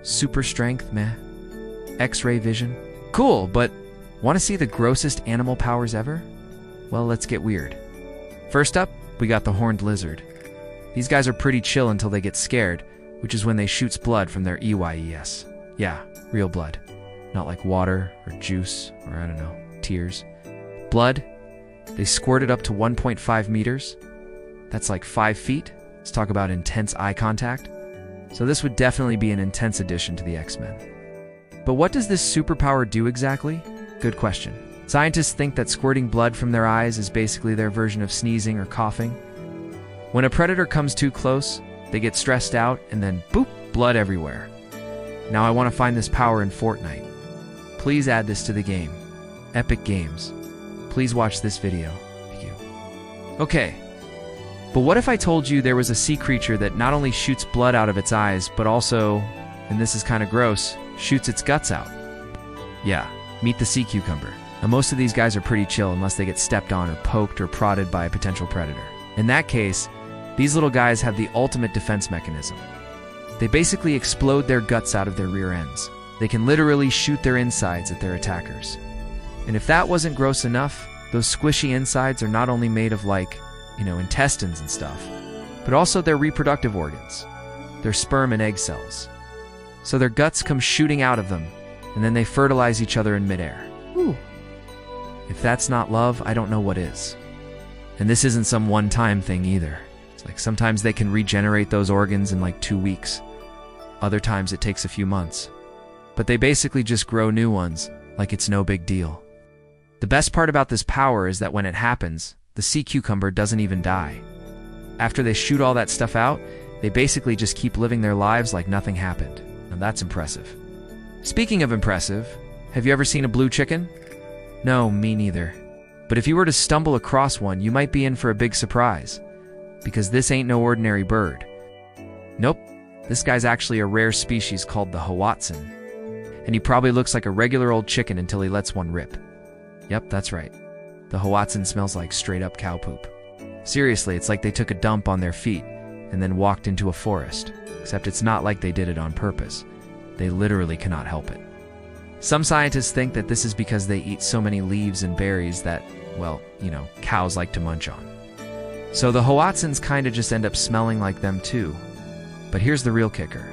Super strength, meh. X-ray vision, cool, but want to see the grossest animal powers ever? Well, let's get weird. First up, we got the horned lizard. These guys are pretty chill until they get scared, which is when they shoots blood from their EYES. Yeah, real blood. Not like water or juice or I don't know, tears. Blood, they squirt it up to 1.5 meters. That's like 5 feet. Let's talk about intense eye contact. So this would definitely be an intense addition to the X-Men. But what does this superpower do exactly? Good question. Scientists think that squirting blood from their eyes is basically their version of sneezing or coughing. When a predator comes too close, they get stressed out and then boop, blood everywhere. Now I want to find this power in Fortnite. Please add this to the game. Epic Games. Please watch this video. Thank you. Okay, but what if I told you there was a sea creature that not only shoots blood out of its eyes, but also, and this is kind of gross, shoots its guts out? Yeah, meet the sea cucumber. Now most of these guys are pretty chill unless they get stepped on or poked or prodded by a potential predator. In that case, these little guys have the ultimate defense mechanism. They basically explode their guts out of their rear ends. They can literally shoot their insides at their attackers. And if that wasn't gross enough, those squishy insides are not only made of intestines and stuff, but also their reproductive organs, their sperm and egg cells. So their guts come shooting out of them, and then they fertilize each other in midair. Ooh. If that's not love, I don't know what is. And this isn't some one-time thing either. It's like sometimes they can regenerate those organs in like 2 weeks. Other times it takes a few months. But they basically just grow new ones, like it's no big deal. The best part about this power is that when it happens, the sea cucumber doesn't even die. After they shoot all that stuff out, they basically just keep living their lives like nothing happened. Now that's impressive. Speaking of impressive, have you ever seen a blue chicken? No, me neither. But if you were to stumble across one, you might be in for a big surprise. Because this ain't no ordinary bird. Nope, this guy's actually a rare species called the Hoatzin. And he probably looks like a regular old chicken until he lets one rip. Yep, that's right. The Hoatzin smells like straight up cow poop. Seriously, it's like they took a dump on their feet and then walked into a forest. Except it's not like they did it on purpose. They literally cannot help it. Some scientists think that this is because they eat so many leaves and berries that, well, cows like to munch on. So the Hoatzins kinda just end up smelling like them too. But here's the real kicker.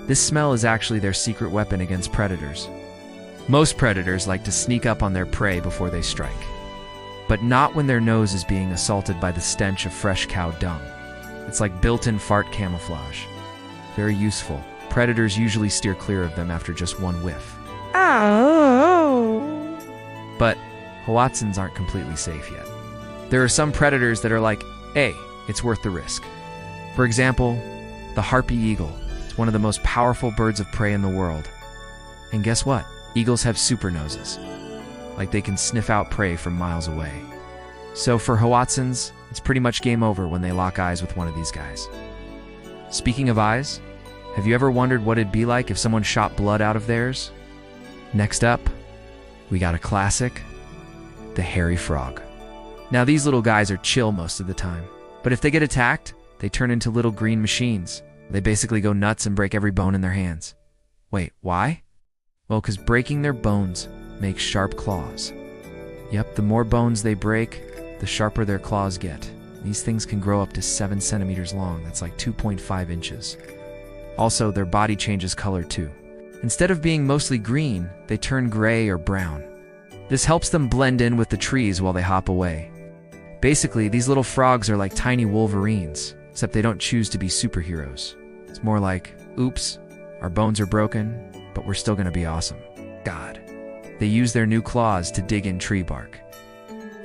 This smell is actually their secret weapon against predators. Most predators like to sneak up on their prey before they strike. But not when their nose is being assaulted by the stench of fresh cow dung. It's like built-in fart camouflage. Very useful. Predators usually steer clear of them after just one whiff. Oh. But Hoatzins aren't completely safe yet. There are some predators that are like, hey, it's worth the risk. For example, the harpy eagle. It's one of the most powerful birds of prey in the world. And guess what? Eagles have super noses. Like they can sniff out prey from miles away. So for Hoatzins, it's pretty much game over when they lock eyes with one of these guys. Speaking of eyes, have you ever wondered what it'd be like if someone shot blood out of theirs? Next up, we got a classic, the hairy frog. Now these little guys are chill most of the time, but if they get attacked, they turn into little green machines. They basically go nuts and break every bone in their hands. Wait, why? Well, because breaking their bones makes sharp claws. Yep, the more bones they break, the sharper their claws get. These things can grow up to 7 centimeters long. That's like 2.5 inches. Also, their body changes color too. Instead of being mostly green, they turn gray or brown. This helps them blend in with the trees while they hop away. Basically, these little frogs are like tiny Wolverines, except they don't choose to be superheroes. It's more like, oops, our bones are broken, but we're still gonna be awesome. God. They use their new claws to dig in tree bark.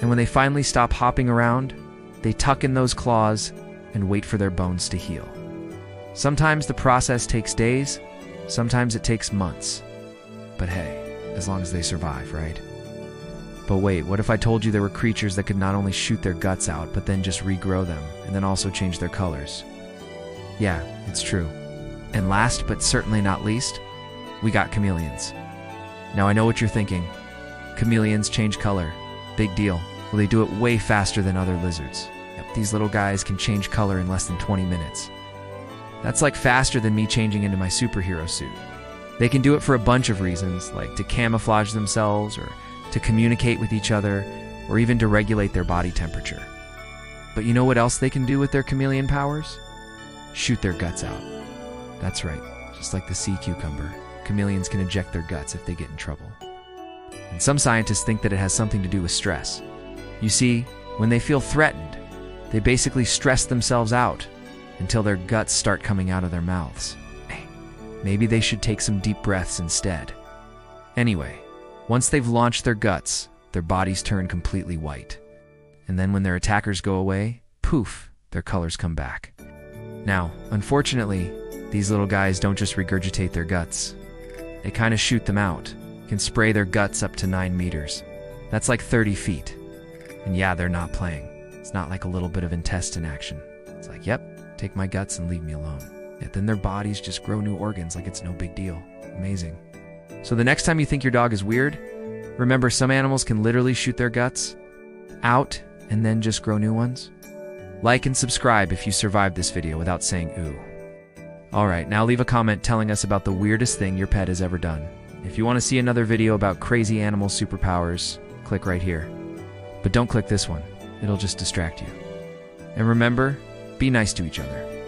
And when they finally stop hopping around, they tuck in those claws and wait for their bones to heal. Sometimes the process takes days, sometimes it takes months. But hey, as long as they survive, right? But wait, what if I told you there were creatures that could not only shoot their guts out, but then just regrow them, and then also change their colors? Yeah, it's true. And last, but certainly not least, we got chameleons. Now I know what you're thinking. Chameleons change color. Big deal. Well, they do it way faster than other lizards. Yep, these little guys can change color in less than 20 minutes. That's like faster than me changing into my superhero suit. They can do it for a bunch of reasons, like to camouflage themselves, or to communicate with each other, or even to regulate their body temperature. But you know what else they can do with their chameleon powers? Shoot their guts out. That's right, just like the sea cucumber, chameleons can eject their guts if they get in trouble. And some scientists think that it has something to do with stress. You see, when they feel threatened, they basically stress themselves out until their guts start coming out of their mouths. Maybe they should take some deep breaths instead. Anyway, once they've launched their guts, their bodies turn completely white. And then when their attackers go away, poof, their colors come back. Now, unfortunately, these little guys don't just regurgitate their guts. They kind of shoot them out, can spray their guts up to 9 meters. That's like 30 feet. And yeah, they're not playing. It's not like a little bit of intestine action. It's like, yep, take my guts and leave me alone. Yet then their bodies just grow new organs like it's no big deal. Amazing. So the next time you think your dog is weird, remember some animals can literally shoot their guts out and then just grow new ones. Like and subscribe if you survived this video without saying ooh. Alright, now leave a comment telling us about the weirdest thing your pet has ever done. If you want to see another video about crazy animal superpowers, click right here. But don't click this one, it'll just distract you. And remember, be nice to each other.